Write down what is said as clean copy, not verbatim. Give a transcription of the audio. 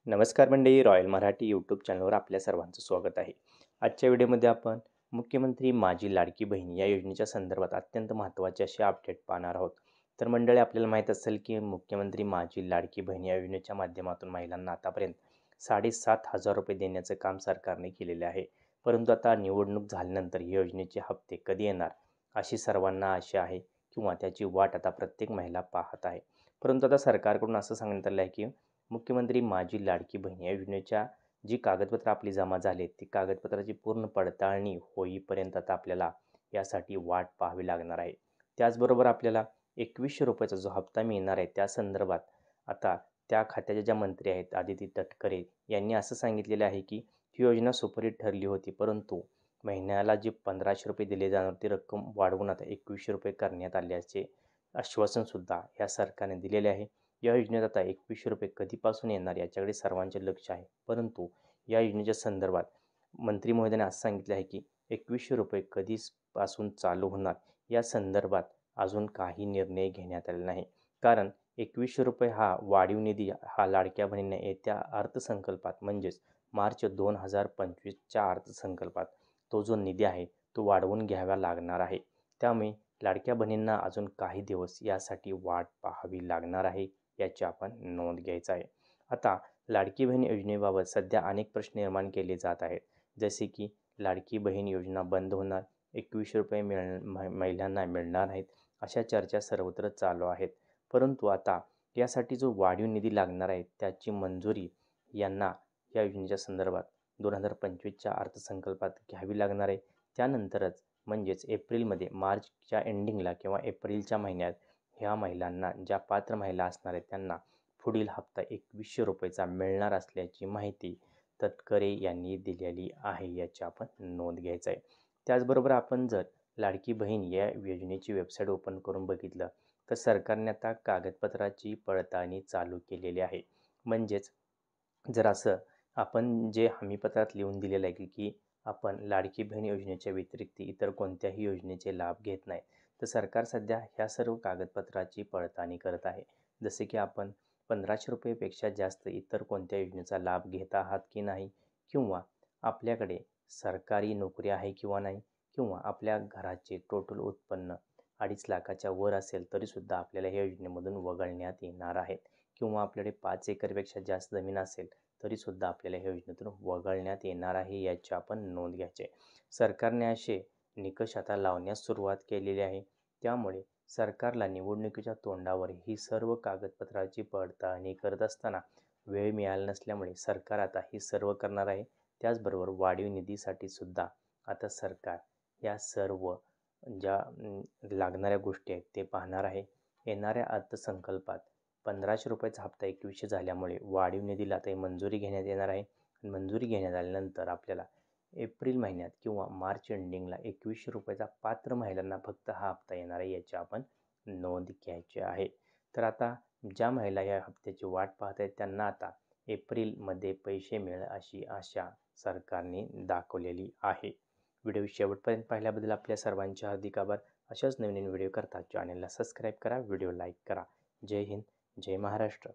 नमस्कार मंडळी, royal Marathi YouTube चॅनलवर आपल्या सर्वांचं स्वागत आहे. आजच्या व्हिडिओमध्ये आपण मुख्यमंत्री माझी लाडकी बहीण या योजनेच्या संदर्भात अत्यंत महत्त्वाचे असे अपडेट पाहणार आहोत. तर मंडळी, आपल्याला माहीत असेल की मुख्यमंत्री माझी लाडकी बहीण या योजनेच्या माध्यमातून महिलांना आतापर्यंत 7,500 रुपये देण्याचं काम सरकारने केलेले आहे. परंतु आता निवडणूक झाल्यानंतर ही योजनेचे हप्ते कधी येणार अशी सर्वांना आशा आहे किंवा त्याची वाट आता प्रत्येक महिला पाहत आहे. परंतु आता सरकारकडून असं सांगण्यात आलं आहे की मुख्यमंत्री माझी लाडकी बहीण या योजनेच्या जी कागदपत्रं आपली जमा झाली ती कागदपत्राची पूर्ण पडताळणी होईपर्यंत आता आपल्याला यासाठी वाट पाहावी लागणार आहे. त्याचबरोबर आपल्याला 2100 रुपयाचा जो हप्ता मिळणार आहे त्या संदर्भात आता त्या खात्याच्या ज्या मंत्री आहेत आदिती तटकरे यांनी असं सांगितलेलं आहे की ही योजना सुपरहिट ठरली होती, परंतु महिन्याला जे 1500 रुपये दिले जाणार ती रक्कम वाढवून आता 2100 रुपये करण्यात आल्याचे आश्वासनसुद्धा या सरकारने दिलेले आहे. या योजनेत आता 2100 रुपये कधीपासून येणार याच्याकडे सर्वांचे लक्ष आहे. परंतु या योजनेच्या संदर्भात मंत्री महोदयाने असं सांगितले आहे की 2100 रुपये कधीपासून चालू होणार या संदर्भात अजून काही निर्णय घेण्यात आलेला नाही. कारण 2100 रुपये हा वाढीव निधी हा लाडक्या बहिणींना येत्या अर्थसंकल्पात म्हणजेच मार्च 2025च्या अर्थसंकल्पात तो जो निधी आहे तो वाढवून घ्यावा लागणार आहे. त्यामुळे लाडक्या बहिणींना अजून काही दिवस यासाठी वाट पाहावी लागणार आहे, याची आपण नोंद घ्यायचा आहे. आता लाडकी बहीण योजनेबाबत सध्या अनेक प्रश्न निर्माण केले जात आहेत. जसे की लाडकी बहीण योजना बंद होणार, 2100 रुपये महिलांना मिळणार नाहीत, अशा चर्चा सर्वत्र चालू आहेत. परंतु आता यासाठी जो वाढीव निधी लागणार आहे त्याची मंजुरी यांना या योजनेच्या संदर्भात 2025च्या अर्थसंकल्पात घ्यावी लागणार आहे. त्यानंतरच म्हणजेच एप्रिलमध्ये मार्चच्या एंडिंगला किंवा एप्रिलच्या महिन्यात ह्या महिलांना, ज्या पात्र महिला असणार आहेत त्यांना पुढील हप्ता 2100 रुपयेचा मिळणार असल्याची माहिती तटकरे यांनी दिलेली आहे, याची आपण नोंद घ्यायचं आहे. त्याचबरोबर आपण जर लाडकी बहीण या योजनेची वेबसाईट ओपन करून बघितलं तर सरकारने आता कागदपत्राची पडताळणी चालू केलेली आहे. म्हणजेच जर असं आपण जे हमीपत्रात लिहून दिलेलं आहे की आपण लाडकी बहीण योजनेच्या व्यतिरिक्त इतर कोणत्याही योजनेचे लाभ घेत नाही, तर सरकार सध्या ह्या सर्व कागदपत्राची पडताळणी करत आहे. जसे की आपण 1500 रुपयेपेक्षा जास्त इतर कोणत्या योजनेचा लाभ घेत आहात की नाही, किंवा आपल्याकडे सरकारी नोकरी आहे किंवा नाही, किंवा आपल्या घराचे टोटल उत्पन्न 2.5 लाखाच्या वर असेल तरीसुद्धा आपल्याला ह्या योजनेमधून वगळण्यात येणार आहेत, किंवा आपल्याकडे 5 एकरपेक्षा जास्त जमीन असेल तरीसुद्धा आपल्याला ह्या योजनेतून वगळण्यात येणार आहे, याची आपण नोंद घ्यायची आहे. सरकारने असे निकष आता लावण्यास सुरुवात केलेली आहे. त्यामुळे सरकारला निवडणुकीच्या तोंडावर ही सर्व कागदपत्राची पडताळणी करत असताना वेळ मिळाला नसल्यामुळे सरकार आता ही सर्व करणार आहे. त्याचबरोबर वाढीव निधीसाठी सुद्धा आता सरकार या सर्व ज्या लागणाऱ्या गोष्टी आहेत ते पाहणार आहे. येणाऱ्या अर्थसंकल्पात 1500 रुपयाचा हप्ता 2100 झाल्यामुळे वाढीव निधीला आता मंजुरी घेण्यात येणार आहे. मंजुरी घेण्यात आल्यानंतर आपल्याला एप्रिल महिन्यात किंवा मार्च एंडिंगला 2100 रुपयाचा पात्र महिलांना फक्त हा हप्ता येणार आहे, याची आपण नोंद घ्यायची आहे. तर आता ज्या महिला या हप्त्याची वाट पाहत आहेत त्यांना आता एप्रिलमध्ये पैसे मिळेल अशी आशा सरकारने दाखवलेली आहे. व्हिडिओ शेवटपर्यंत पाहिल्याबद्दल आपल्या सर्वांचे हार्दिक आभार. अशाच नवीन व्हिडिओ करता चॅनलला सबस्क्राईब करा, व्हिडिओ लाईक करा. जय हिंद, जय महाराष्ट्र.